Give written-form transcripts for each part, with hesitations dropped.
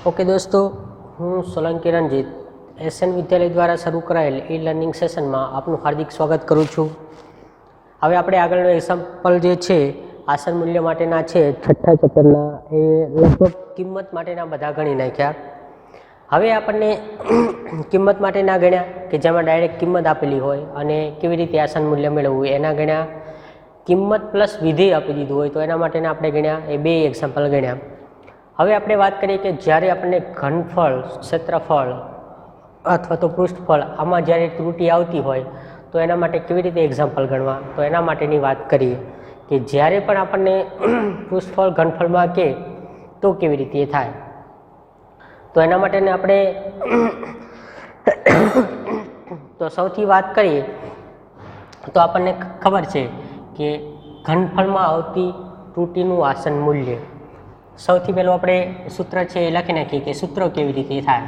Okay દોસ્તો, હું Solanki Ranjit SN વિદ્યાલય દ્વારા શરૂ કરાયેલ ઈ લર્નિંગ સેશનમાં આપનું હાર્દિક સ્વાગત કરું છું. હવે આપણે આગળનો એક્ઝામ્પલ જે છે આસન મૂલ્ય માટેના છે છઠ્ઠા ચેપ્ટરના, એ લગભગ કિંમત માટેના બધા ગણી નાખ્યા. હવે આપણને કિંમત માટેના ગણ્યા કે જેમાં ડાયરેક્ટ કિંમત આપેલી હોય અને કેવી રીતે આસન મૂલ્ય મેળવવું એના ગણ્યા. કિંમત પ્લસ વિધેય આપી દીધું હોય તો એના માટેના આપણે ગણ્યા. એ બે એક્ઝામ્પલ ગણ્યા. હવે આપણે વાત કરીએ કે જ્યારે આપણને ઘનફળ, ક્ષેત્રફળ અથવા તો પૃષ્ઠફળ આમાં જ્યારે ત્રુટિ આવતી હોય તો એના માટે કેવી રીતે એક્ઝામ્પલ ગણવા, તો એના માટેની વાત કરીએ કે જ્યારે પણ આપણને પૃષ્ઠફળ ઘનફળમાં કે તો કેવી રીતે થાય. તો એના માટેને આપણે તો સૌથી વાત કરીએ તો આપણને ખબર છે કે ઘનફળમાં આવતી ત્રુટિનું આસન મૂલ્ય. સૌથી પહેલું આપણે સૂત્ર છે એ લખી નાખીએ કે સૂત્ર કેવી રીતે થાય.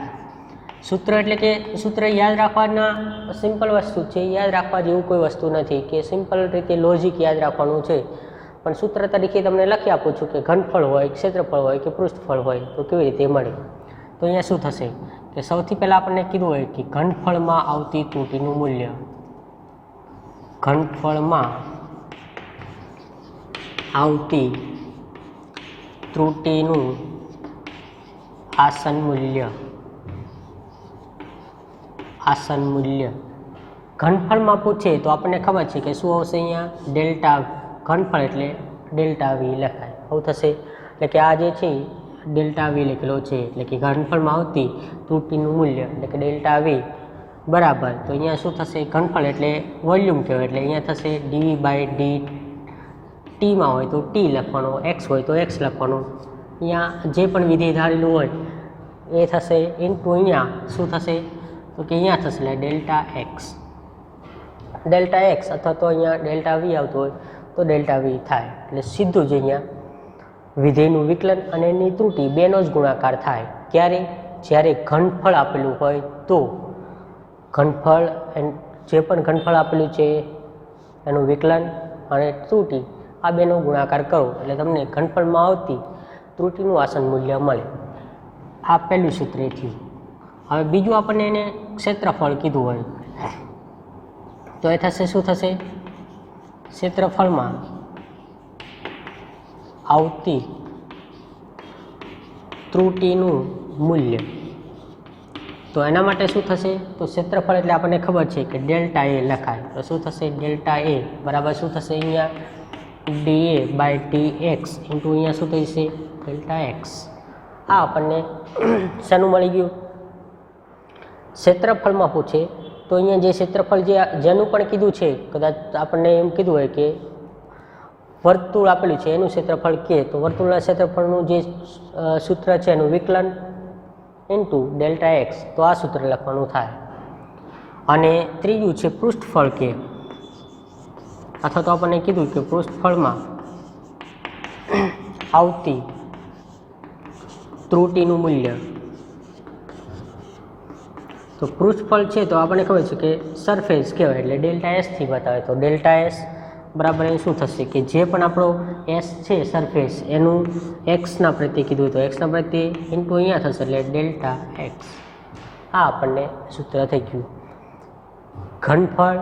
સૂત્ર એટલે કે સૂત્ર યાદ રાખવાના સિમ્પલ વસ્તુ છે, યાદ રાખવા જેવું કોઈ વસ્તુ નથી કે સિમ્પલ રીતે લોજિક યાદ રાખવાનું છે. પણ સૂત્ર તરીકે તમને લખી આપું છું કે ઘનફળ હોય, ક્ષેત્રફળ હોય કે પૃષ્ઠફળ હોય તો કેવી રીતે મળે. તો અહીંયા શું થશે કે સૌથી પહેલાં આપણને કીધું હોય કે ઘનફળમાં આવતી ત્રુટિનું મૂલ્ય. ઘનફળમાં આવતી ત્રુટિનું આસન મૂલ્ય. આસન મૂલ્ય ઘનફળમાં પૂછે તો આપણને ખબર છે કે શું આવશે, અહીંયા ડેલ્ટા. ઘનફળ એટલે ડેલ્ટા વી લખાય. આવું થશે એટલે કે આ જે છે ડેલ્ટા વી લખેલો છે એટલે કે ઘનફળમાં આવતી ત્રુટિનું મૂલ્ય એટલે કે ડેલ્ટા વી બરાબર. તો અહીંયા શું થશે, ઘનફળ એટલે વોલ્યુમ કહેવાય એટલે અહીંયા થશે ડી બાય ડી. ટીમાં હોય તો ટી લખવાનો, એક્સ હોય તો એક્સ લખવાનો. અહીંયા જે પણ વિધેય ધારેલું હોય એ થશે ઇન્ટુ અહીંયા શું થશે તો કે અહીંયા થશે એટલે ડેલ્ટા એક્સ. ડેલ્ટા એક્સ અથવા તો અહીંયા ડેલ્ટા વી આવતું હોય તો ડેલ્ટા વી થાય. એટલે સીધું જ અહીંયા વિધેયનું વિકલન અને એની ત્રુટિ બેનો જ ગુણાકાર થાય. ક્યારે? જ્યારે ઘનફળ આપેલું હોય તો. ઘનફળ જે પણ ઘનફળ આપેલું છે એનું વિકલન અને ત્રુટિ આ બેનો ગુણાકાર કરો એટલે તમને ઘનફળમાં આવતી ત્રુટિનું આસન મૂલ્ય મળે. આ પહેલું સૂત્ર થયું. હવે બીજું આપણને એને ક્ષેત્રફળ કીધું હોય તો એ થશે શું થશે, ક્ષેત્રફળમાં આવતી ત્રુટિનું મૂલ્ય. તો એના માટે શું થશે તો ક્ષેત્રફળ એટલે આપણને ખબર છે કે ડેલ્ટા એ લખાય. તો શું થશે ડેલ્ટા એ બરાબર શું થશે અહીંયા D A by T X into અહીંયા શું થશે ડેલ્ટા એક્સ. આ આપણને શાનું મળી ગયું, ક્ષેત્રફળમાં પૂછે તો અહીંયા જે ક્ષેત્રફળ જેનું પણ કીધું છે, કદાચ આપણને એમ કીધું હોય કે વર્તુળ આપેલું છે એનું ક્ષેત્રફળ કે તો વર્તુળના ક્ષેત્રફળનું જે સૂત્ર છે એનું વિકલન ઇન્ટુ ડેલ્ટા એક્સ, તો આ સૂત્ર લખવાનું થાય. અને ત્રીજું છે પૃષ્ઠફળ કે, અથવા તો આપણને કીધું કે પૃષ્ઠફળમાં આવતી ત્રુટિનું મૂલ્ય. તો પૃષ્ઠફળ છે તો આપણને ખબર છે કે સરફેસ કહેવાય એટલે ડેલ્ટા એસથી બતાવે. તો ડેલ્ટા એસ બરાબર એ શું થશે કે જે પણ આપણો એસ છે સરફેસ એનું એક્સના પ્રત્યે કીધું તો એક્સના પ્રત્યે ઇન્ટુ અહીંયા થશે એટલે ડેલ્ટા એક્સ. આ આપણને સૂત્ર થઈ ગયું. ઘનફળ,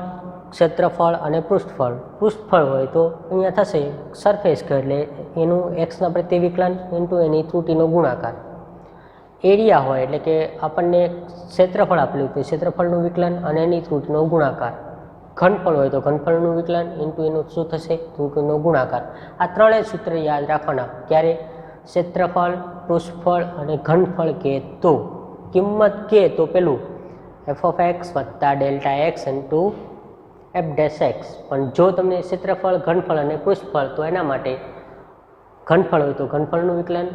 ક્ષેત્રફળ અને પૃષ્ઠફળ. પૃષ્ઠફળ હોય તો અહીંયા થશે સરફેસ કહે એટલે એનું એક્સના પ્રત્યે વિકલન ઇન્ટુ એની ત્રુટિનો ગુણાકાર. એરિયા હોય એટલે કે આપણને ક્ષેત્રફળ આપેલું તો ક્ષેત્રફળનું વિકલન અને એની ત્રુટિનો ગુણાકાર. ઘનફળ હોય તો ઘનફળનું વિકલન ઇન્ટુ એનું શું થશે ત્રુટિનો ગુણાકાર. આ ત્રણેય સૂત્ર યાદ રાખવાના. ક્યારે? ક્ષેત્રફળ, પૃષ્ઠફળ અને ઘનફળ કે તો કિંમત કે તો પેલું એફ ઓફ એક્સ વત્તા delta x into F dash x. પણ જો તમને ક્ષેત્રફળ, ઘનફળ અને પૃષ્ઠફળ તો એના માટે ઘનફળ હોય તો ઘનફળનું વિકલન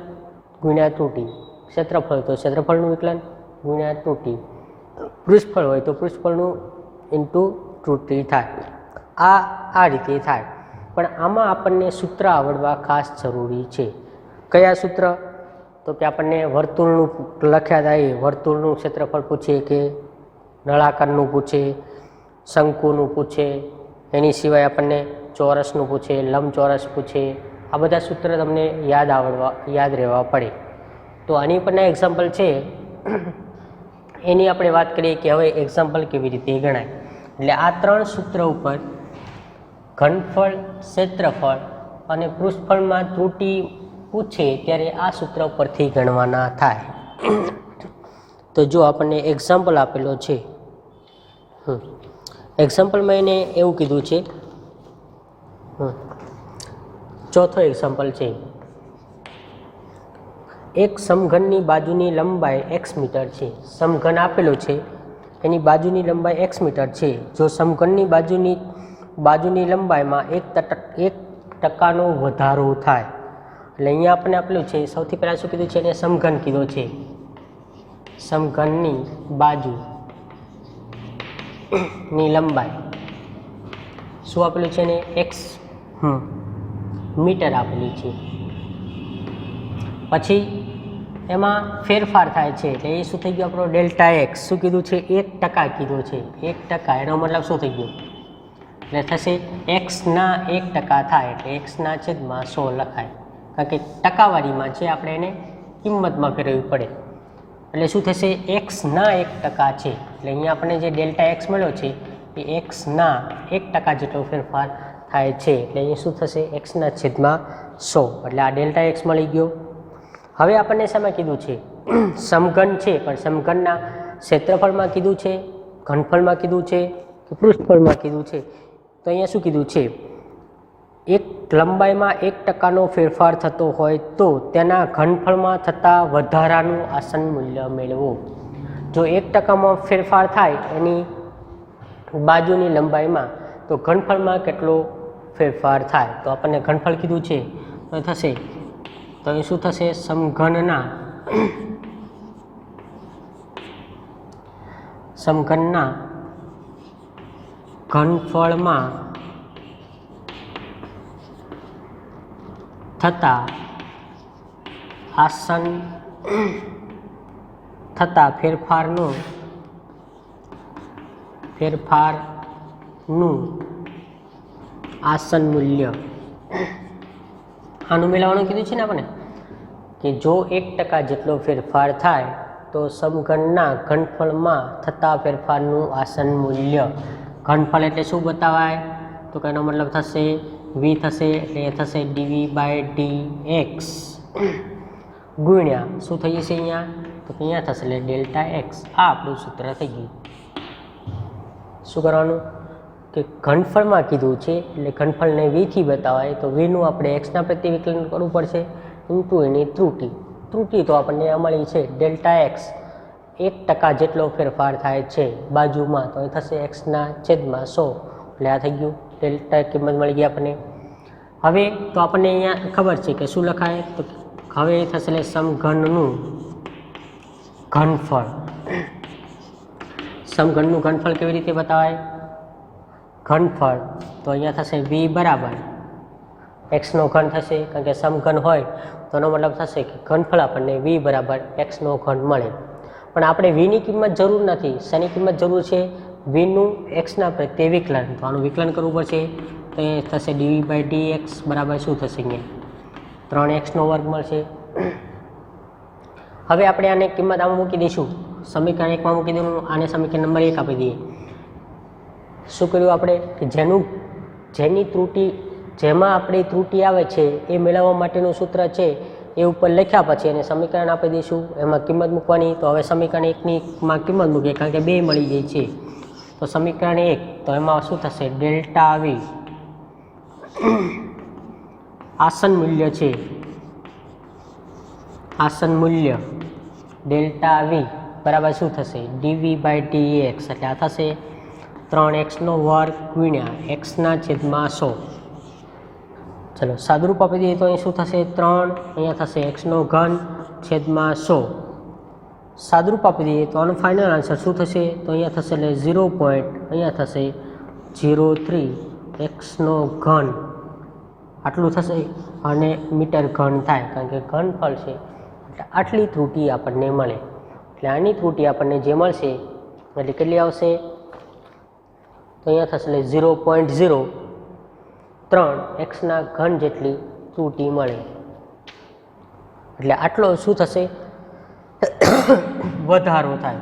ગુણ્યા ત્રુટિ, ક્ષેત્રફળ હોય તો ક્ષેત્રફળનું વિકલન ગુણ્યા ત્રુટિ, પૃષ્ઠફળ હોય તો પૃષ્ઠફળનું ઇન્ટુ ત્રુટિ થાય. આ રીતે થાય. પણ આમાં આપણને સૂત્ર આવડવા ખાસ જરૂરી છે. કયા સૂત્ર? તો કે આપણને વર્તુળનું લખ્યા થાય, વર્તુળનું ક્ષેત્રફળ પૂછે કે નળાકારનું પૂછે, શંકુનું પૂછે, એની સિવાય આપણને ચોરસનું પૂછે, લંબચોરસ પૂછે. આ બધા સૂત્ર તમને યાદ રહેવા પડે. તો આની ઉપરના એક્ઝામ્પલ છે એની આપણે વાત કરીએ કે હવે એક્ઝામ્પલ કેવી રીતે ગણાય. એટલે આ 3 સૂત્ર ઉપર ઘનફળ, ક્ષેત્રફળ અને પૃષ્ઠફળમાં ત્રુટિ પૂછે ત્યારે આ સૂત્ર પરથી ગણવાના થાય. તો જો આપણને એક્ઝામ્પલ આપેલો છે, એક્ઝામ્પલમાં એને એવું કીધું છે, ચોથો એક્ઝામ્પલ છે, એક સમઘનની બાજુની લંબાઈ x મીટર છે. સમઘન આપેલું છે, એની બાજુની લંબાઈ x મીટર છે. જો સમઘનની બાજુની લંબાઈમાં 1% વધારો થાય, એટલે અહીંયા આપણે આપેલું છે, સૌથી પહેલાં શું કીધું છે, એને સમઘન કીધો છે. સમઘનની બાજુની લંબાઈ શું આપેલું છે, એને x મીટર આપેલી છે. પછી એમાં ફેરફાર થાય છે, એટલે એ શું થઈ ગયું આપણો ડેલ્ટા એક્સ. શું કીધું છે, 1% કીધું છે. 1% એનો મતલબ શું થઈ ગયું, એટલે થશે એક્સના 1% થાય એટલે એક્સના છેદમાં 100 લખાય, કારણ કે ટકાવારીમાં છે આપણે એને કિંમતમાં ફેરવવી પડે. એટલે શું થશે, એક્સના 1% છે. એટલે અહીંયા આપણને જે ડેલ્ટા એક્સ મળ્યો છે એ એક્સના 1% જેટલો ફેરફાર થાય છે. એટલે અહીંયા શું થશે, એક્સના છેદમાં 100. એટલે આ ડેલ્ટા એક્સ મળી ગયો. હવે આપણને શામાં કીધું છે, સમઘન છે, પણ સમઘનના ક્ષેત્રફળમાં કીધું છે, ઘનફળમાં કીધું છે કે પૃષ્ઠફળમાં કીધું છે. તો અહીંયા શું કીધું છે, એક લંબાઈમાં 1%નો ફેરફાર થતો હોય તો તેના ઘનફળમાં થતા વધારાનું આસન મૂલ્ય મેળવો. જો 1%માં ફેરફાર થાય એની બાજુની લંબાઈમાં, તો ઘનફળમાં કેટલો ફેરફાર થાય. તો આપણને ઘનફળ કીધું છે, તો થશે, તો એ શું થશે, સમઘનના ઘનફળમાં થતા આસન થતા ફેરફારનું આસન મૂલ્ય. આનું મેળવવાનું કીધું છે ને આપણે, કે જો 1% જેટલો ફેરફાર થાય તો સમઘનના ઘનફળમાં થતા ફેરફારનું આસન મૂલ્ય. ઘનફળ એટલે શું બતાવાય, તો કે એનો મતલબ થશે v થશે, એટલે એ થશે dv/dx ગુણ્યા શું થઈ જશે અહીંયા, તો અહીંયા થશે એટલે ડેલ્ટા એક્સ. આ આપણું સૂત્ર થઈ ગયું. શું કરવાનું, કે ઘનફળમાં કીધું છે એટલે ઘનફળને વીથી બતાવાય, તો વીનું આપણે એક્સના પ્રત્યે વિકલન કરવું પડશે ઇન્ટુ એની ત્રુટિ. તો આપણને મળી છે ડેલ્ટા એક્સ, 1% જેટલો ફેરફાર થાય છે બાજુમાં, તો એ થશે એક્સના છેદમાં 100. એટલે આ થઈ ગયું ડેલ્ટા કિંમત મળી ગઈ આપણને. હવે તો આપણને અહીંયા ખબર છે કે શું લખાય, તો હવે એ થશે એટલે સમઘનનું ઘનફળ. સમઘનનું ઘનફળ કેવી રીતે બતાવાય, ઘનફળ તો અહીંયા થશે v બરાબર એક્સનો ઘન થશે, કારણ કે સમઘન હોય તો એનો મતલબ થશે કે ઘનફળ આપણને v બરાબર એક્સનો ઘન મળે. પણ આપણે vની કિંમત જરૂર નથી, શેની કિંમત જરૂર છે, vનું એક્સના પ્રત્યે વિકલન. તો આનું વિકલન કરવું પડશે, તો એ થશે dv/dx બરાબર શું થશે, અહીંયા 3x² મળશે. હવે આપણે આને કિંમત આમાં મૂકી દઈશું, સમીકરણ 1માં મૂકી દઈશું, આને સમીકરણ નંબર 1 આપી દઈએ. શું કર્યું આપણે, કે જેની ત્રુટિ, જેમાં આપણી ત્રુટિ આવે છે એ મેળવવા માટેનું સૂત્ર છે એ ઉપર લખ્યા પછી એને સમીકરણ આપી દઈશું, એમાં કિંમત મૂકવાની. તો હવે સમીકરણ 1માં કિંમત મૂકીએ, કારણ કે 2 મળી ગઈ છે. તો સમીકરણ 1, તો એમાં શું થશે, ડેલ્ટા v આસન મૂલ્ય છે, આસન મૂલ્ય ડેલ્ટા v બરાબર શું થશે, dv/dx. એટલે આ થશે 3x² ગુણ્યા એક્સના છેદમાં 100. ચલો સાદુરૂપ આપી દઈએ તો અહીં શું થશે, 3, અહીંયા થશે એક્સનો ઘન છેદમાં 100. સાદુરૂપ આપી દઈએ તો આનો ફાઇનલ આન્સર શું થશે, તો અહીંયા થશે એટલે 0. અહીંયા થશે 0.03 એક્સનો ઘન આટલું થશે, અને મીટર ઘન થાય, કારણ કે ઘનફળ છે એટલે આટલી ત્રુટિ આપણને મળે. એટલે આની ત્રુટિ આપણને જે મળશે એટલે કેટલી આવશે, તો અહીંયા થશે એટલે 0.03 એક્સના ઘન જેટલી ત્રુટિ મળે. એટલે આટલો શું થશે, વધારો થાય,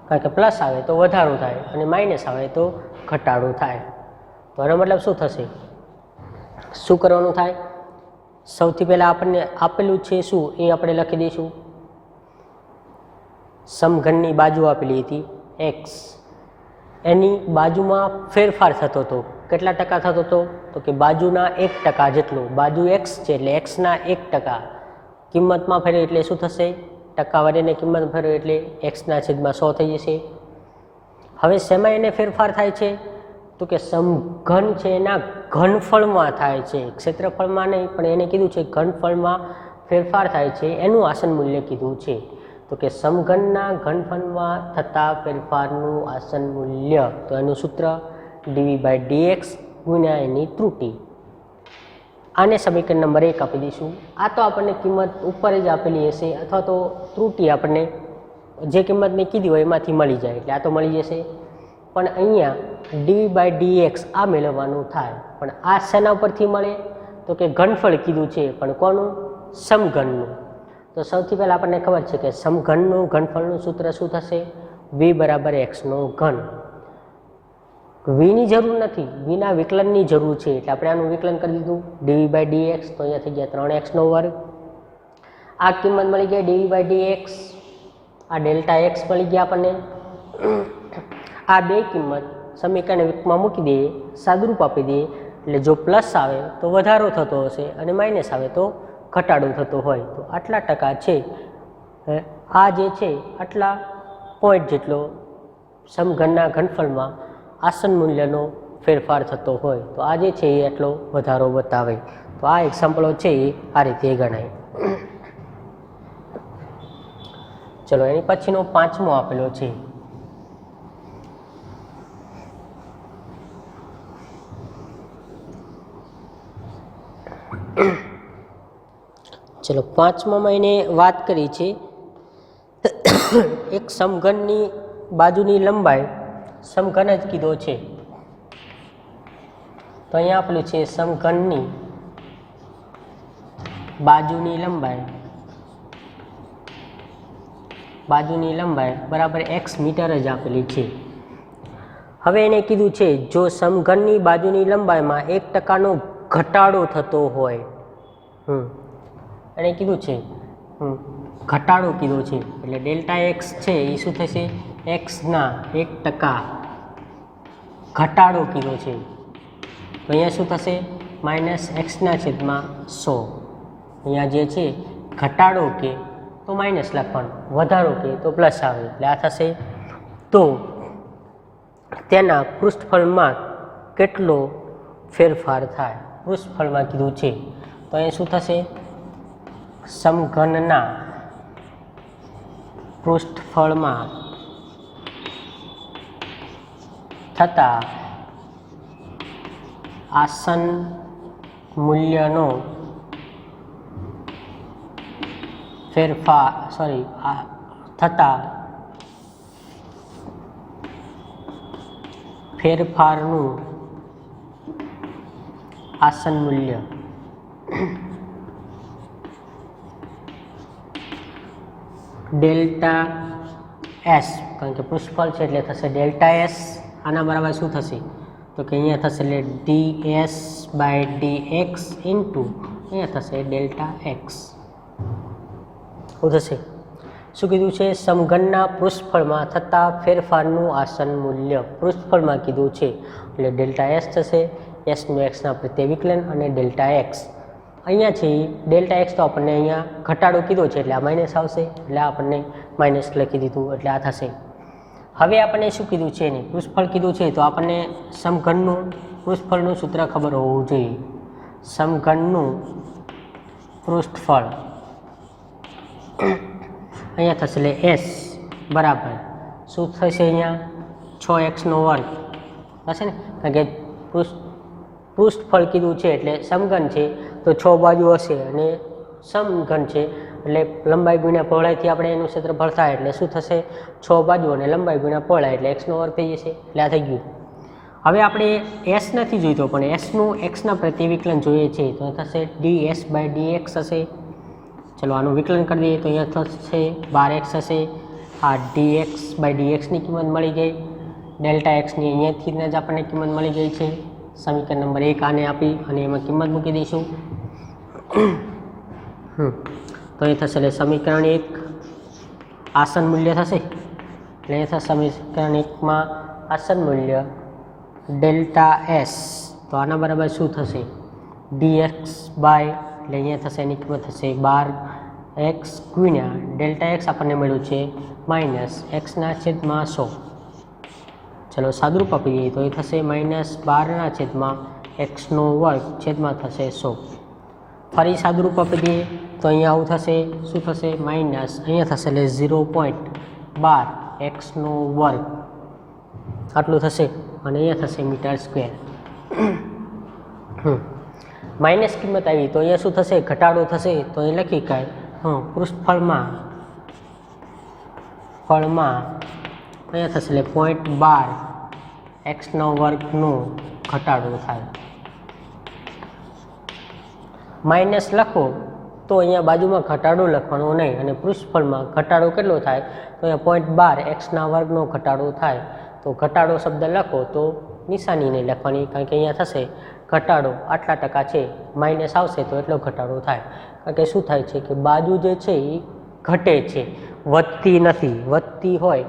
કારણ કે પ્લસ આવે તો વધારો થાય અને માઇનસ આવે તો ઘટાડો થાય. તો આનો મતલબ શું થશે? શું કરવાનું થાય? સૌથી પહેલાં આપણને આપેલું છે શું એ આપણે લખી દઈશું. સમઘનની બાજુ આપેલી હતી એક્સ, એની બાજુમાં ફેરફાર થતો હતો. કેટલા ટકા થતો હતો? તો કે બાજુના 1% જેટલો. બાજુ એક્સ છે એટલે એક્સના 1% કિંમતમાં ફેરવે એટલે શું થશે? ટકાવારીને કિંમત ફેરવે એટલે એક્સના છેદમાં 100 થઈ જશે. હવે શેમાં એને ફેરફાર થાય છે? તો કે સમઘન છે એના ઘનફળમાં થાય છે, ક્ષેત્રફળમાં નહીં, પણ એને કીધું છે ઘનફળમાં ફેરફાર થાય છે, એનું આસન મૂલ્ય કીધું છે. તો કે સમઘનના ઘનફળમાં થતા ફેરફારનું આસન મૂલ્ય, તો એનું સૂત્ર dv/dx ગુણ્યા એની ત્રુટિ. આને સમીકરણ નંબર 1 આપી દઈશું. આ તો આપણને કિંમત ઉપર જ આપેલી હશે અથવા તો ત્રુટિ આપણને જે કિંમતની કીધી હોય એમાંથી મળી જાય, એટલે આ તો મળી જશે. પણ અહીંયા dv/dx આ મેળવવાનું થાય, પણ આ શેના ઉપરથી મળે? તો કે ઘનફળ કીધું છે, પણ કોનું? સમઘનનું. તો સૌથી પહેલાં આપણને ખબર છે કે સમઘનનું ઘનફળનું સૂત્ર શું થશે? v = x નો ઘન. vની જરૂર નથી, vના વિકલનની જરૂર છે, એટલે આપણે આનું વિકલન કરી દીધું dv/dx. તો અહીંયા થઈ ગયા 3x². આ કિંમત મળી ગઈ dv/dx, આ Δx મળી ગયા આપણને. આ બે કિંમત સમીકરણ એકમાં મૂકી દઈએ, સાદુરૂપ આપી દઈએ, એટલે જો પ્લસ આવે તો વધારો થતો હશે અને માઇનસ આવે તો ઘટાડો થતો હોય. તો આટલા ટકા છે, આ જે છે આટલા પોઈન્ટ જેટલો સમઘનના ઘનફળમાં આસન મૂલ્યનો ફેરફાર થતો હોય, તો આ જે છે એ એટલો વધારો બતાવે. તો આ એક્ઝામ્પલો છે એ આ રીતે ગણાય. ચલો એની પછીનો 5મો આપેલો છે. ચલો 5મામાં એને વાત કરી છે એક સમઘનની બાજુની લંબાઈ, સમઘન જ કીધો છે. તો અહીંયા આપેલું છે સમઘનની બાજુની લંબાઈ બરાબર x મીટર જ આપેલી છે. હવે એને કીધું છે જો સમઘનની બાજુની લંબાઈમાં 1%નો ઘટાડો થતો હોય, એને કીધું છે ઘટાડો કીધો છે, એટલે Δx છે એ શું થશે? એક્સના 1% ઘટાડો કીધો છે. તો અહીંયા શું થશે? -x/100. અહીંયા જે છે ઘટાડો કે તો માઇનસ લખવાનું, વધારો કે તો પ્લસ આવે, એટલે આ થશે. તો તેના પૃષ્ઠફળમાં કેટલો ફેરફાર થાય? પૃષ્ઠફળમાં કીધું છે, તો અહીંયા શું થશે? સમઘનના પૃષ્ઠફળમાં થતા આસન મૂલ્યનો ફેરફારનું આસન મૂલ્ય Δs, કારણ કે પૃષ્ઠફળ છે એટલે થશે Δs. આના બરાબર શું થશે? તો કે અહીંયા થશે એટલે ds/dx ઇન્ટુ અહીંયા થશે Δx. શું થશે? શું કીધું છે? સમઘનના પૃષ્ઠફળમાં થતા ફેરફારનું આસન મૂલ્ય પૃષ્ઠફળમાં કીધું છે, એટલે Δs થશે. એસનું એક્સના પ્રત્યે વિકલન અને Δx. અહીંયા છે Δx તો આપણને અહીંયા ઘટાડો કીધો છે એટલે આ માઇનસ આવશે, એટલે આપણને માઇનસ લખી દીધું, એટલે આ થશે. હવે આપણને શું કીધું છે? એની પૃષ્ઠફળ કીધું છે, તો આપણને સમઘનનું પૃષ્ઠફળનું સૂત્ર ખબર હોવું જોઈએ. સમઘનનું પૃષ્ઠફળ અહીંયા થશે એટલે s બરાબર શું થશે? અહીંયા 6x² થશે ને, કારણ કે પૃષ્ઠફળ કીધું છે એટલે સમઘન છે તો 6 બાજુ હશે અને સમઘન છે એટલે લંબાઈ ગુણ્યા પહોળાઈથી આપણે એનું ક્ષેત્રફળ થાય, એટલે શું થશે? 6 બાજુ અને લંબાઈ ગુણ્યા પહોળાઈ એટલે x² થઈ જશે, એટલે આ થઈ ગયું. હવે આપણે s નથી જોઈતો પણ એસનું એક્સના પ્રત્યે વિકલન જોઈએ છે, તો થશે ds/dx હશે. ચલો આનું વિકલન કરી દઈએ તો અહીંયા થશે 12x હશે, આ dx/dxની કિંમત મળી ગઈ, ડેલ્ટા એક્સની અહીંયાથી જ આપણને કિંમત મળી ગઈ છે. સમીકરણ નંબર 1 આને આપી અને એમાં કિંમત મૂકી દઈશું. તો એ થશે એટલે સમીકરણ 1 આસન મૂલ્ય થશે, એટલે એ થશે સમીકરણ 1માં આસન મૂલ્ય ડેલ્ટા એસ, તો આના બરાબર શું થશે dx બાય, એટલે અહીંયા થશે એની કિંમત થશે 12x ગુણ્યા ડેલ્ટા એક્સ આપણને મળ્યું છે -x/100. ચલો સાદુરૂપ આપી દઈએ તો એ થશે -12/x² થશે 100. ફરી સાદુરૂપ આપી દઈએ તો અહીંયા આવું થશે, શું થશે માઇનસ, અહીંયા થશે એટલે 0.12x², આટલું થશે અને અહીંયા થશે મીટર². માઇનસ કિંમત આવી તો અહીંયા શું થશે, ઘટાડો થશે, તો અહીં લખી કાંઈ પૃષ્ઠફળમાં અહીંયા થશે એટલે 0.12x² ઘટાડો થાય. માઇનસ લખો તો અહીંયા બાજુમાં ઘટાડો લખવાનો નહીં, અને પૃષ્ઠફળમાં ઘટાડો કેટલો થાય તો અહીંયા 0.12x² ઘટાડો થાય. તો ઘટાડો શબ્દ લખો તો નિશાની નહીં લખવાની, કારણ કે અહીંયા થશે ઘટાડો આટલા ટકા છે, માઇનસ આવશે તો એટલો ઘટાડો થાય. કારણ કે શું થાય છે કે બાજુ જે છે એ ઘટે છે, વધતી નથી. વધતી હોય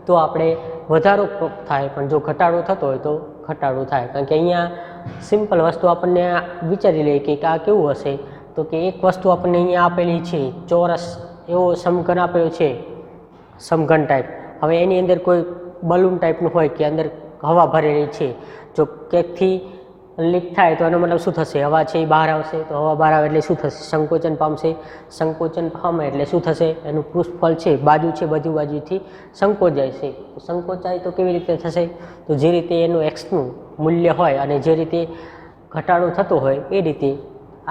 તો આપણે વધારો થાય, પણ જો ઘટાડો થતો હોય તો ઘટાડો થાય. કારણ કે અહીંયા સિમ્પલ વસ્તુ આપણને વિચારી લઈએ કે આ કેવું હશે, તો કે એક વસ્તુ આપણને અહીંયા આપેલી છે, ચોરસ એવો સમઘન આપેલો છે, સમઘન ટાઈપ. હવે એની અંદર કોઈ બલૂન ટાઈપનું હોય કે અંદર હવા ભરેલી છે, જો ક્યાંકથી લીક થાય તો એનો મતલબ શું થશે, હવા છે એ બહાર આવશે, તો હવા બહાર આવે એટલે શું થશે, સંકોચન પામશે. સંકોચન પામે એટલે શું થશે, એનું પૃષ્ઠફળ છે, બાજુ છે, બધી બાજુથી સંકોચાય છે. તો સંકોચાય તો કેવી રીતે થશે, તો જે રીતે એનું એક્સનું મૂલ્ય હોય અને જે રીતે ઘટાડો થતો હોય એ રીતે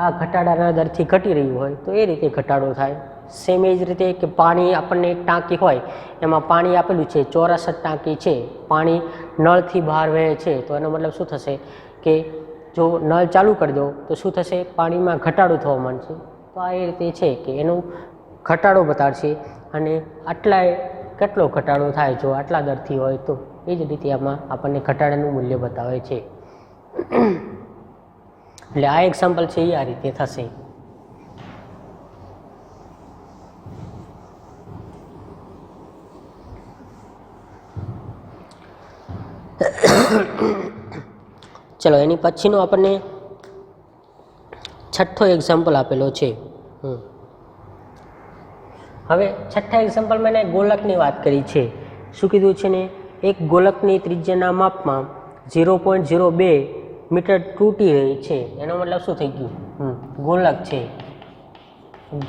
આ ઘટાડાના દરથી ઘટી રહ્યું હોય તો એ રીતે ઘટાડો થાય. સેમ એ જ રીતે કે પાણી આપણને એક ટાંકી હોય, એમાં પાણી આપેલું છે, ચોરસ ટાંકી છે, પાણી નળથી બહાર વહે છે, તો એનો મતલબ શું થશે કે જો નળ ચાલુ કરી દો તો શું થશે, પાણીમાં ઘટાડો થવા માંડશે. તો આ એ રીતે છે કે એનો ઘટાડો બતાડશે, અને આટલા કેટલો ઘટાડો થાય જો આટલા દરથી હોય તો એ જ રીતે આમાં આપણને ઘટાડાનું મૂલ્ય બતાવે છે. એટલે આ એક્ઝામ્પલ છે એ આ રીતે થશે. ચલો એની પછીનો આપણને છઠ્ઠો એક્ઝામ્પલ આપેલો છે. હવે છઠ્ઠા એક્ઝામ્પલમાં એને ગોલકની વાત કરી છે. શું કીધું છે ને, એક ગોલકની ત્રિજ્યાના માપમાં 0.02 મીટર તૂટી રહી છે. એનો મતલબ શું થઈ ગયું, ગોલક છે,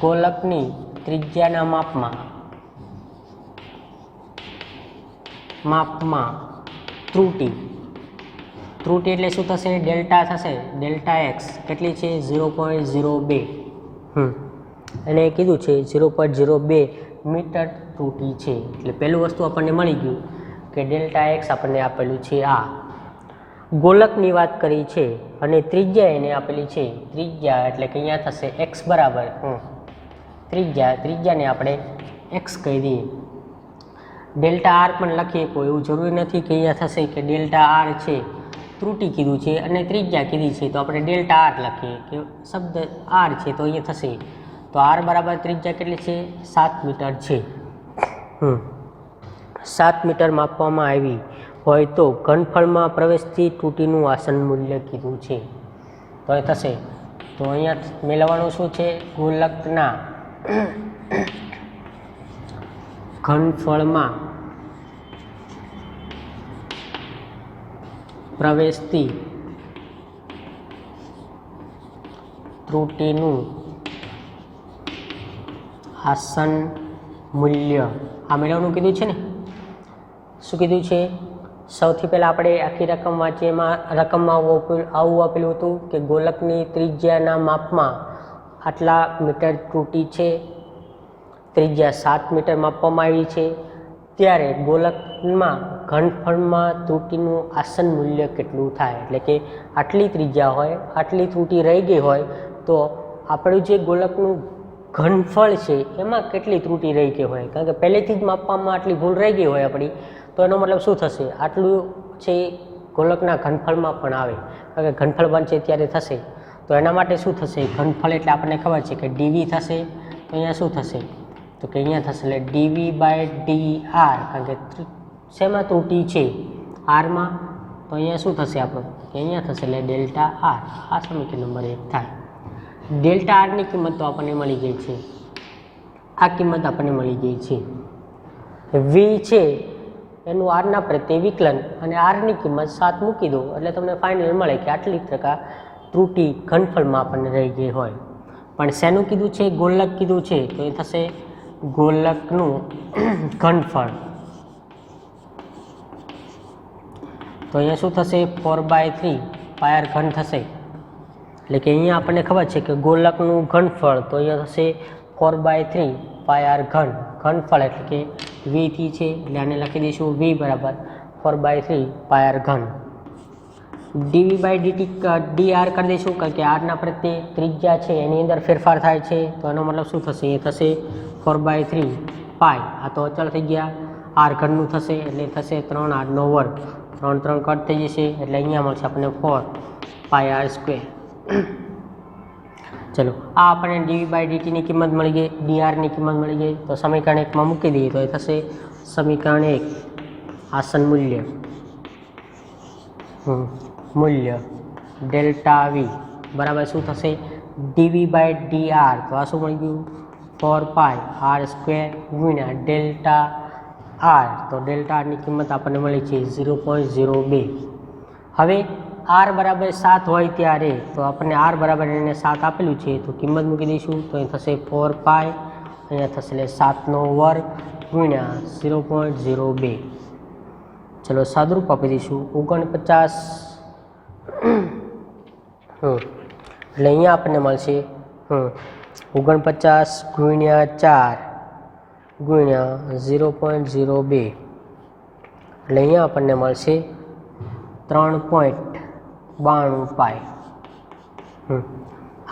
ગોલકની ત્રિજ્યાના માપમાં ત્રુટી એટલે શું થશે, ડેલ્ટા થશે, ડેલ્ટા એક્સ કેટલી છે 0.02, અને કીધું છે 0.02 મીટર ત્રુટી છે. એટલે પહેલું વસ્તુ આપણને મળી ગયું કે ડેલ્ટા એક્સ આપણને આપેલું છે. આ ગોલકની વાત કરી છે અને ત્રિજ્યા એને આપેલી છે. ત્રિજ્યા એટલે કે અહીંયા થશે એક્સ બરાબર ત્રિજ્યાને આપણે એક્સ કહી દઈએ. ડેલ્ટા આર પણ લખીએ, કોઈ એવું જરૂરી નથી કે અહીંયા થશે કે ડેલ્ટા આર છે, ત્રુટી કીધું છે અને ત્રિજ્યા કીધી છે તો આપણે ડેલ્ટા આર લખીએ, કે શબ્દ આર છે તો અહીંયા થશે. તો આર બરાબર ત્રિજ્યા કેટલી છે 7 મીટર છે. 7 મીટર માપવામાં આવી હોય તો ઘનફળમાં પ્રવેશતી ત્રુટીનું આસન મૂલ્ય કીધું છે. તો એ થશે, તો અહીંયા મેળવવાનું શું છે, ગોલકના ઘનફળમાં પ્રવેશતી ત્રુટીનું આસન મૂલ્ય આ મેળવવાનું કીધું છે ને. શું કીધું છે, સૌથી પહેલાં આપણે આખી રકમ વાંચીએ. એમાં રકમમાં આવું આપેલું હતું કે ગોલકની ત્રિજ્યાના માપમાં આટલા મીટર ત્રુટી છે, ત્રિજ્યા 7 મીટર માપવામાં આવી છે, ત્યારે ગોલકમાં ઘનફળમાં ત્રુટીનું આસન મૂલ્ય કેટલું થાય. એટલે કે આટલી ત્રિજ્યા હોય, આટલી ત્રુટી રહી ગઈ હોય તો આપણું જે ગોલકનું ઘનફળ છે એમાં કેટલી ત્રુટિ રહી ગઈ હોય, કારણ કે પહેલેથી જ માપવામાં આટલી ભૂલ રહી ગઈ હોય આપણી, તો એનો મતલબ શું થશે, આટલું છે ગોલકના ઘનફળમાં પણ આવે, કારણ કે ઘનફળ બનશે ત્યારે થશે. તો એના માટે શું થશે, ઘનફળ એટલે આપણને ખબર છે કે ડીવી થશે, તો અહીંયા શું થશે, તો કે અહીંયા થશે એટલે ડીવી બાય ડી આર, કારણ કે શેમાં ત્રુટિ છે, આરમાં, તો અહીંયા શું થશે આપણું, કે અહીંયા થશે એટલે ડેલ્ટા આર. આ સમીકરણ નંબર 1 થાય. ડેલ્ટા આરની કિંમત તો આપણને મળી ગઈ છે, આ કિંમત આપણને મળી ગઈ છે. વી છે એનું આરના પ્રત્યે વિકલન અને આરની કિંમત 7 મૂકી દો એટલે તમને ફાઇનલ મળે કે આટલી ટકા ત્રુટિ ઘનફળમાં આપણને રહી ગઈ હોય. પણ શેનું કીધું છે, ગોલક કીધું છે, તો એ થશે ગોલકનું ઘનફળ. તો અહીંયા શું થશે, 4/3 પાયર ઘન થશે, એટલે કે અહીંયા આપણને ખબર છે કે ગોલકનું ઘનફળ, તો અહીંયા થશે 4/3 પાયર ઘન. ઘનફળ એટલે કે વીથી છે એટલે આને લખી દઈશું વી બરાબર 4/3 પાયર ઘન. D V by D T D R કરી દઈશું, કારણ કે આરના પ્રત્યે ત્રિજ્યા છે એની અંદર ફેરફાર થાય છે, તો એનો મતલબ શું થશે, એ થશે 4/3 પાય. આ તો અચળ થઈ ગયા, આર ઘનનું થશે એટલે થશે 3r² 3 3 કટ થઈ જશે એટલે અહીંયા મળશે આપણને 4 પાય આર સ્ક્વેર. ચલો આ આપણને ડીવી બાય ડીટીની કિંમત મળી ગઈ, ડીઆરની કિંમત મળી ગઈ. તો સમીકરણ 1માં મૂકી દઈએ તો એ થશે સમીકરણ 1 આસન મૂલ્ય ડેલ્ટા વી બરાબર શું થશે, ડીવી બાય ડી આર, તો આ શું મળી ગયું 4 પાય આર સ્ક્વેર ગુણ્યા ડેલ્ટા આર. તો ડેલ્ટા આરની કિંમત આપણને મળી છે 0.02. હવે આર બરાબર 7 હોય ત્યારે તો આપણને આર બરાબર એને 7 આપેલું છે, તો કિંમત મૂકી દઈશું તો એ થશે 4 પાય, અહીંયા થશે એટલે 7² ગુણ્યા 0.02. ચલો સાદુરૂપ આપી દઈશું 49. એટલે અહીંયા આપણને મળશે 49 ગુણ્યા 4 ગુણ્યા 0.02, એટલે અહીંયા આપણને મળશે 3.92 પાય.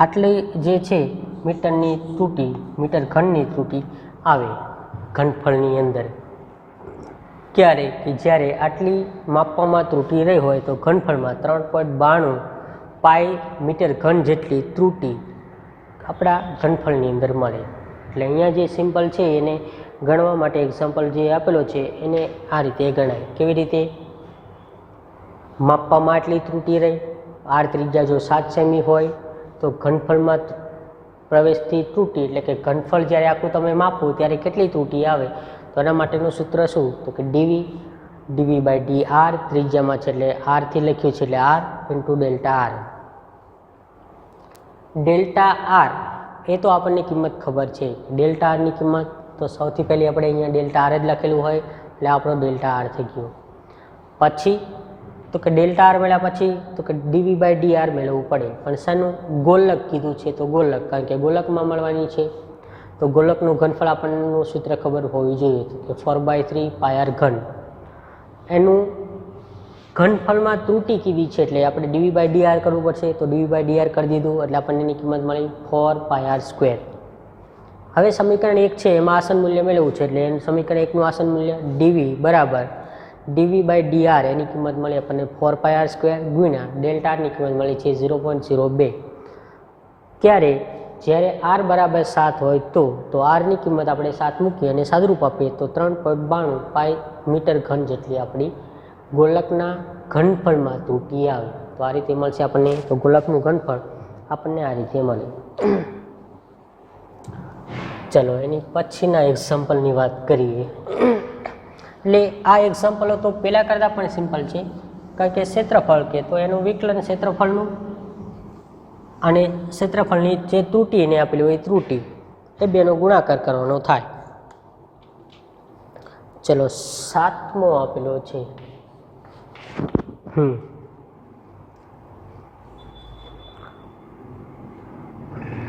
આટલી જે છે મીટરની ત્રુટિ, મીટર ઘનની ત્રુટિ આવે ઘનફળની અંદર. ક્યારે કે જ્યારે આટલી માપવામાં ત્રુટિ રહી હોય તો ઘનફળમાં 3.92 પાય મીટર ઘન જેટલી ત્રુટિ આપણા ઘનફળની અંદર મળે. એટલે અહીંયા જે સિમ્પલ છે એને ગણવા માટે એક્ઝામ્પલ જે આપેલો છે એને આ રીતે ગણાય. કેવી રીતે, માપવામાં આટલી ત્રુટિ રહી, આર ત્રિજ્યા જો 7 સેમી હોય તો ઘનફળમાં પ્રવેશથી ત્રુટિ, એટલે કે ઘનફળ જ્યારે આખું તમે માપો ત્યારે કેટલી ત્રુટિ આવે, તો એના માટેનું સૂત્ર શું, તો કે ડીવી બાય ડી આર, ત્રિજ્યામાં છે એટલે આરથી લખ્યું છે એટલે R into delta R. Delta R એ તો આપણને કિંમત ખબર છે, ડેલ્ટા આરની કિંમત તો સૌથી પહેલી આપણે અહીંયા ડેલ્ટા આર જ લખેલું હોય એટલે આપણો ડેલ્ટા આર થઈ ગયો. પછી તો કે ડેલ્ટા આર મળ્યા પછી તો કે ડીવી બાય ડી આર મેળવવું પડે, પણ શાનું, ગોલક કીધું છે તો ગોલક, કારણ કે ગોલકમાં મળવાની છે. તો ગોલકનું ઘનફળ આપણનું સૂત્ર ખબર હોવી જોઈએ કે 4/3 પાયર ઘન. એનું ઘનફળમાં ત્રુટિ કેવી છે એટલે આપણે ડીવી બાય ડી આર કરવું પડશે, તો ડીવી બાય ડી આર કરી દીધું એટલે આપણને એની કિંમત મળી 4 પાય આર સ્ક્વેર. હવે સમીકરણ 1 છે એમાં આસન મૂલ્ય મેળવવું છે, એટલે એનું સમીકરણ 1નું આસન મૂલ્ય ડીવી બરાબર ડીવી બાય ડી આર, એની કિંમત મળી આપણને 4 પાય આર સ્ક્વેર ગુણ્યા ડેલ્ટા આરની કિંમત મળી છે 0.02. ત્યારે જ્યારે આર બરાબર 7 હોય તો આરની કિંમત આપણે 7 મૂકીએ અને સાદુરૂપ આપીએ તો 3.92 પાય મીટર ઘન જેટલી આપણી ગોલકના ઘનફળમાં ત્રુટિ આવે. તો આ રીતે મળશે આપણને, તો ગોલકનું ઘનફળ આપણને આ રીતે મળે. ચલો એની પછીના એક્ઝામ્પલની વાત કરીએ. એટલે આ એક્ઝામ્પલો તો પહેલાં કરતાં પણ સિમ્પલ છે, કારણ કે ક્ષેત્રફળ કે તો એનું વિકલન ક્ષેત્રફળનું અને ક્ષેત્રફળની જે ત્રુટિ એને આપેલી હોય ત્રુટિ એ બેનો ગુણાકાર કરવાનો થાય. ચલો 7મો આપેલો છે.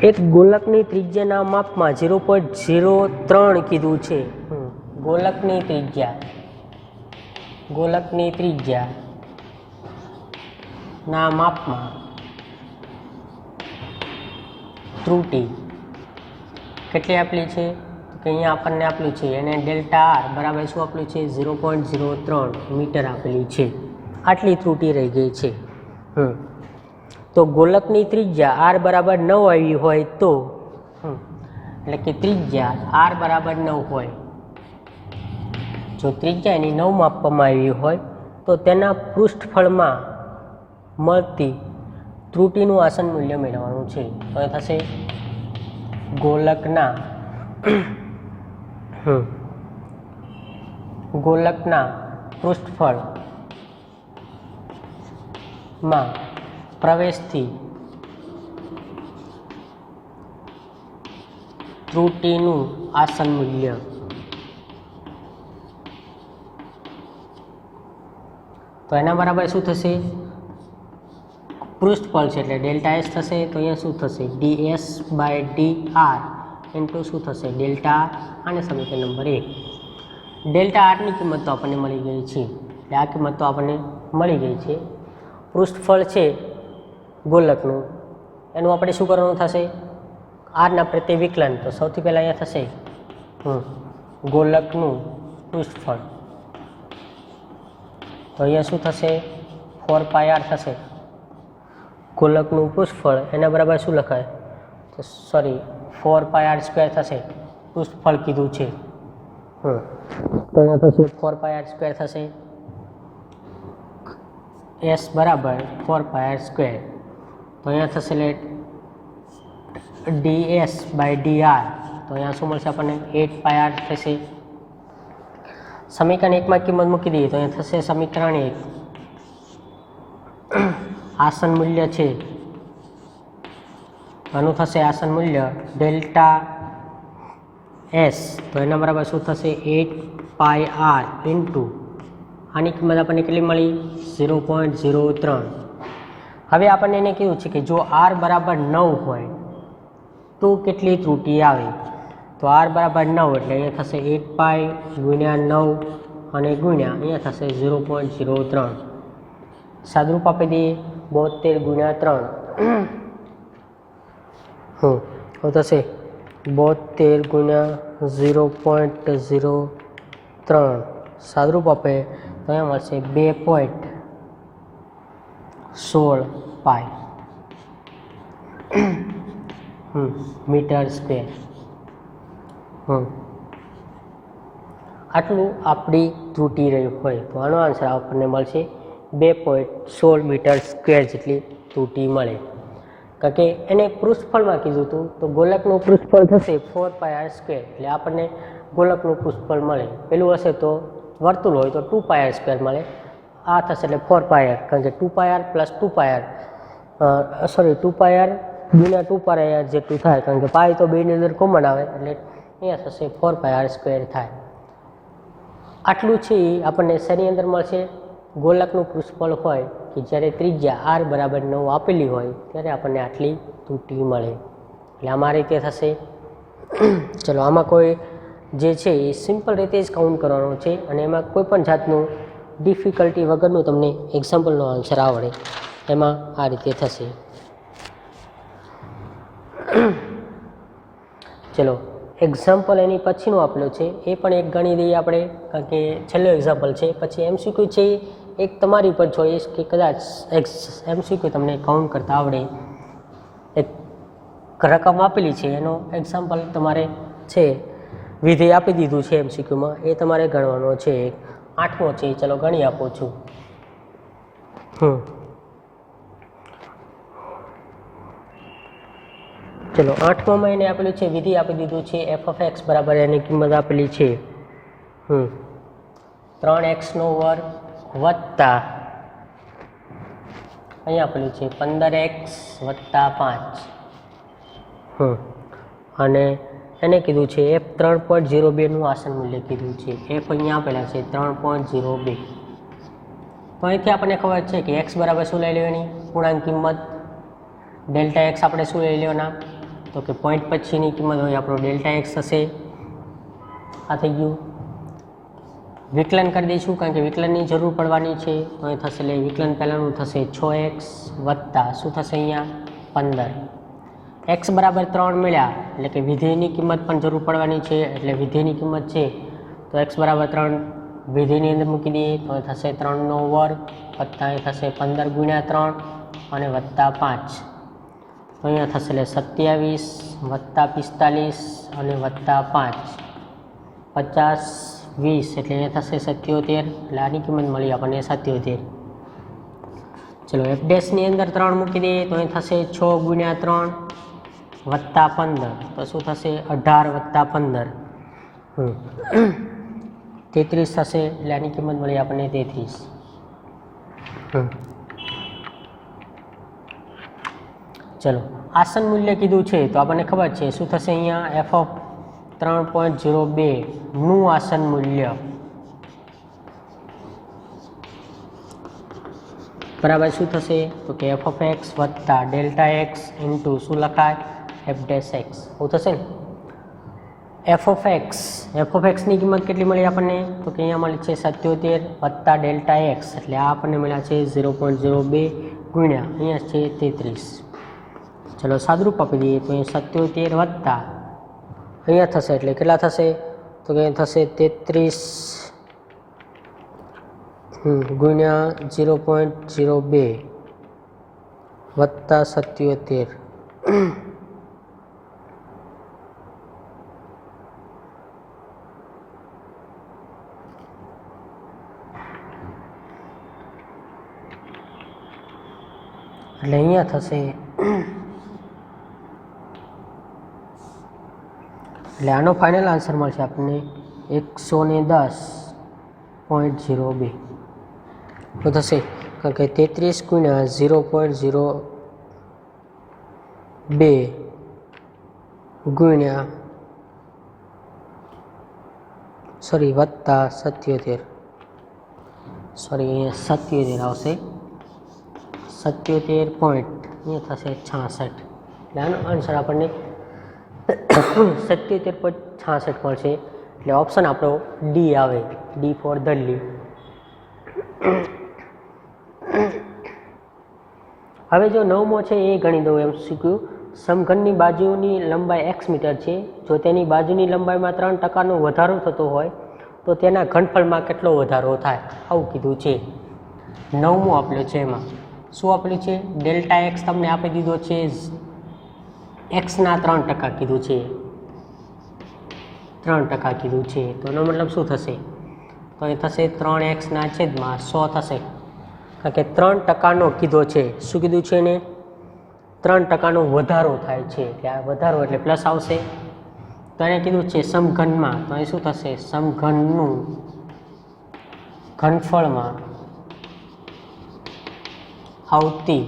એક ગોલકની ત્રિજ્યાના માપમાં 0.03 કીધું છે. ગોલકની ત્રિજ્યા ના માપમાં ત્રુટિ કેટલી આપેલી છે કે અહીંયા આપણને આપેલું છે એને ડેલ્ટા આર બરાબર શું આપેલું છે 0.03 મીટર આપેલી છે. આટલી ત્રુટી રહી ગઈ છે. તો ગોલકની ત્રિજ્યા આર બરાબર 9 આવી હોય તો એટલે કે ત્રિજ્યા આર બરાબર 9 હોય, જો ત્રિજ્યા એની 9 માપવામાં આવી હોય તો તેના પૃષ્ઠફળમાં મળતી ત્રુટીનું આસન મૂલ્ય મેળવવાનું છે. તો એ થશે ગોલકના પૃષ્ઠફળમાં પ્રવેશથી ત્રુટીનું આસન મૂલ્ય. તો એના બરાબર શું થશે? પૃષ્ઠફળ છે એટલે ડેલ્ટા એસ થશે. તો અહીંયા શું થશે? ds બાય dr ઇન્ટુ શું થશે? Delta R. આને સમીકરણ નંબર 1. ડેલ્ટા આરની કિંમત તો આપણને મળી ગઈ છે, એટલે આ કિંમત તો આપણને મળી ગઈ છે. પૃષ્ઠફળ છે ગોલકનું, એનું આપણે શું કરવાનું થશે? આરના પ્રત્યે વિકલન. તો સૌથી પહેલાં અહીંયા થશે ગોલકનું પૃષ્ઠફળ. તો અહીંયા શું થશે? 4πr થશે. ગોલકનું પૃષ્ઠફળ એના બરાબર શું લખાય? તો સોરી 4πr² થશે. પૃષ્ઠફળ કીધું છે. તો અહીંયા થશે 4πr² થશે. s બરાબર 4πr². તો અહીંયા થશે ds બાય dr. તો અહીંયા શું મળશે આપણને? 8πr થશે. સમીકરણ 1 માં કિંમત મૂકી દઈએ તો અહીંયા થશે સમીકરણ 1 આસન મૂલ્ય છે, આનું થશે આસન મૂલ્ય ડેલ્ટા એસ. તો એના બરાબર શું થશે? 8πr ઇન્ટુ આની કિંમત આપણને કેટલી મળી? 0.03. હવે આપણને એને કીધું છે કે જો r બરાબર 9 હોય તો કેટલી ત્રુટી આવે? તો r બરાબર 9 એટલે અહીંયા થશે 8π ગુણ્યા 9 અને ગુણ્યા અહીંયા થશે 0.03. સાદરૂપ આપી દઈએ 72 ગુણ્યા 3. તો થશે 72 ગુણ્યા 0.03. સાદરૂપ આપે તો અહીંયા મળશે 2.16π મીટર સ્ક્વેર. આટલું આપણી ત્રુટી રહ્યું હોય તો આનો આન્સર આપણને મળશે 2.16 મીટર સ્ક્વેર જેટલી ત્રુટી મળે. કારણ કે એને પૃષ્ઠફળમાં કીધું હતું તો ગોલકનું પૃષ્ઠફળ થશે 4πr². એટલે આપણને ગોલકનું પૃષ્ઠફળ મળે. પેલું હશે તો વર્તુળ હોય તો 2πr² મળે. આ થશે એટલે 4πr, કારણ કે 2πr plus 2πr sorry 2πr ગુણ્યા 2πr જેટલું થાય, કારણ કે પાય તો બેની અંદર કોમન આવે એટલે અહીંયા થશે 4πr² થાય. આટલું છે એ આપણને શેની અંદર મળશે? ગોલકનું પૃષ્ઠફળ હોય કે જ્યારે ત્રિજ્યા r બરાબર 9 આપેલી હોય ત્યારે આપણને આટલી ત્રુટી મળે. એટલે આમાં રીતે થશે. ચલો આમાં કોઈ જે છે એ સિમ્પલ રીતે જ કાઉન્ટ કરવાનો છે અને એમાં કોઈ પણ જાતનું ડિફિકલ્ટી વગરનું તમને એક્ઝામ્પલનો આન્સર આવડે એમાં આ રીતે થશે. ચલો એક્ઝામ્પલ એની પછીનું આપેલું છે એ પણ એક ગણી દઈએ આપણે, કારણ કે છેલ્લો એક્ઝામ્પલ છે. પછી MCQ છે એક તમારી પર ચોઈસ કે કદાચ MCQ તમને કાઉન્ટ કરતા આવડે. એક રકમ આપેલી છે એનો એક્ઝામ્પલ તમારે છે વિધેય આપી દીધું છે MCQમાં, એ તમારે ગણવાનો છે. 8મો છે, ચલો ગણી આપું છું. ચલો 8મામાં એને આપેલું છે વિધિ આપી દીધું છે f(x) બરાબર એની કિંમત આપેલી છે 3x² વત્તા અહીંયા આપેલું છે 15x + 5. અને એને કીધું છે f 3.02 આસન મૂલ્ય કીધું છે. f અહીંયા આપેલા છે 3.02. તો અહીંથી આપણને ખબર છે કે x બરાબર શું લઈ લેવાની? પૂર્ણાંક કિંમત. ડેલ્ટા એક્સ આપણે શું લઈ લેવાના? તો કે પોઈન્ટ પછીની કિંમત હોય આપણો ડેલ્ટા એક્સ થશે. આ થઈ ગયું. વિકલન કરી દઈશું કારણ કે વિકલનની જરૂર પડવાની છે. તો અહીં થશે એટલે વિકલન પહેલાંનું થશે 6x વત્તા શું થશે અહીંયા 15. x બરાબર 3 મળ્યા એટલે કે વિધેયની કિંમત પણ જરૂર પડવાની છે, એટલે વિધેયની કિંમત છે તો x બરાબર 3 વિધેયની અંદર મૂકી દઈએ તો થશે 3નો વર્ગ વત્તા અહીં થશે 15 ગુણ્યા 3 અને વત્તા 5, તો અહીંયા થશે એટલે 27 વત્તા 45 અને વત્તા 5, 50 20 એટલે અહીંયા થશે 77, એટલે આની કિંમત મળી આપણને 77. ચલો f ડેશની અંદર 3 મૂકી દઈએ તો અહીં થશે 6 ગુણ્યા 3 વત્તા 15, તો શું થશે 18 વત્તા 15 33 થશે, એટલે આની કિંમત મળી આપણને 33. ચલો આસન મૂલ્ય કીધું છે તો આપણને ખબર છે શું થશે, અહીંયા f ઓફ 3.02 નું આસન મૂલ્ય બરાબર શું થશે તો કે f ઓફ x વત્તા ડેલ્ટા એક્સ ઇન્ટુ શું લખાય f ડેશ એક્સ, એવું થશે ને. f ઓફ એક્સની કિંમત કેટલી મળી આપણને તો કે અહીંયા મળી છે 77 વત્તા ડેલ્ટા એક્સ, એટલે આ આપણને મળ્યા છે 0.02 ગુણ્યા અહીંયા છે 33. ચલો સાદરૂપ આપી દઈએ તો અહીંયા 77 વત્તા અહીંયા થશે એટલે કેટલા થશે તો કે થશે 33 ગુણ્યા 0.02 વત્તા 77, એટલે અહીંયા થશે એટલે આનો ફાઇનલ આન્સર મળશે આપણને 110.02, તો થશે કારણ કે 33 ગુણ્યા 0.02 ગુણ્યા વત્તા 77, અહીંયા 77 આવશે, 77 પોઈન્ટ અહીંયા થશે 66, એટલે આનો આન્સર આપણને 77.66 મળશે, એટલે ઓપ્શન આપણો ડી આવે, ડી ફોર દિલ્હી. હવે જો 9મો છે એ ગણી દઉં એમ શીખ્યું. સમઘનની બાજુની લંબાઈ x મીટર છે, જો તેની બાજુની લંબાઈમાં 3% વધારો થતો હોય તો તેના ઘનફળમાં કેટલો વધારો થાય, આવું કીધું છે. 9મો આપેલો છે, એમાં શું આપેલું છે ડેલ્ટા એક્સ તમને આપી દીધો છે, એક્સના 3% કીધું છે, 3% કીધું છે, તો એનો મતલબ શું થશે તો એ થશે 3x/100 થશે, કારણ કે 3%નો કીધો છે, શું કીધું છે એને 3%નો વધારો થાય છે, એટલે આ વધારો એટલે પ્લસ આવશે. તો એને કીધું છે સમઘનમાં, તો એ શું થશે સમઘનનું ઘનફળમાં આવતી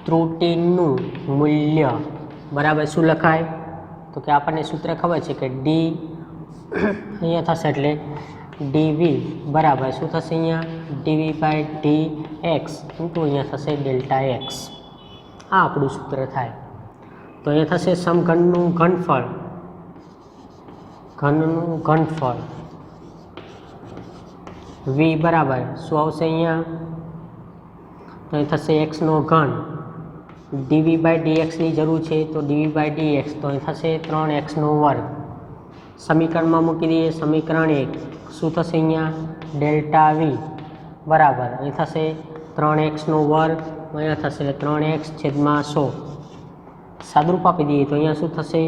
ત્રુટિનું મૂલ્ય બરાબર શું લખાય તો કે આપણને સૂત્ર ખબર છે કે ડી અહીંયા થશે એટલે ડીવી બરાબર શું થશે અહીંયા dv/dx ઇન્ટુ અહીંયા થશે ડેલ્ટા એક્સ, આ આપણું સૂત્ર થાય. તો અહીંયા થશે સમઘનનું ઘનફળ v બરાબર શું આવશે અહીંયા તો એ થશે એક્સનો ઘન, dv/dx ની જરૂર છે તો dv/dx તો એ થશે 3x² સમીકરણમાં મૂકી દઈએ. સમીકરણ 1 શું થશે અહીંયા ડેલ્ટા વી બરાબર એ થશે 3x², અહીંયા થશે 3x/100, સાદરૂપ આપી દઈએ તો અહીંયા શું થશે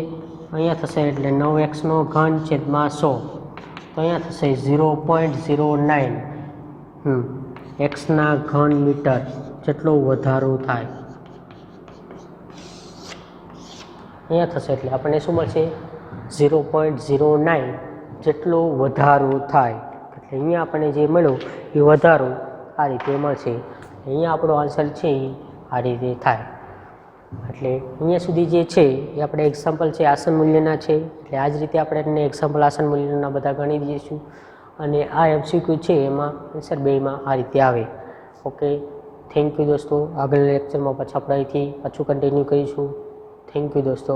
અહીંયા થશે એટલે 9x3/100, તો અહીંયા થશે 0.09 x/ઘન મીટર જેટલો વધારો થાય, અહીંયા થશે એટલે આપણને શું મળશે 0.09 જેટલો વધારો થાય, એટલે અહીંયા આપણને જે મળ્યો એ વધારો આ રીતે મળશે. અહીંયા આપણો આન્સર છે એ આ રીતે થાય. એટલે અહીંયા સુધી જે છે એ આપણે એક્ઝામ્પલ છે આસન મૂલ્યના છે, એટલે આ જ રીતે આપણે એને એક્ઝામ્પલ આસન મૂલ્યના બધા ગણી દઈશું, અને આ MCQ છે એમાં આન્સર બેમાં આ રીતે આવે. ઓકે, થેન્ક યુ દોસ્તો. આગળના લેક્ચરમાં પાછા આપણે અહીંથી પાછું કન્ટિન્યુ કરીશું. થેન્ક યુ દોસ્તો.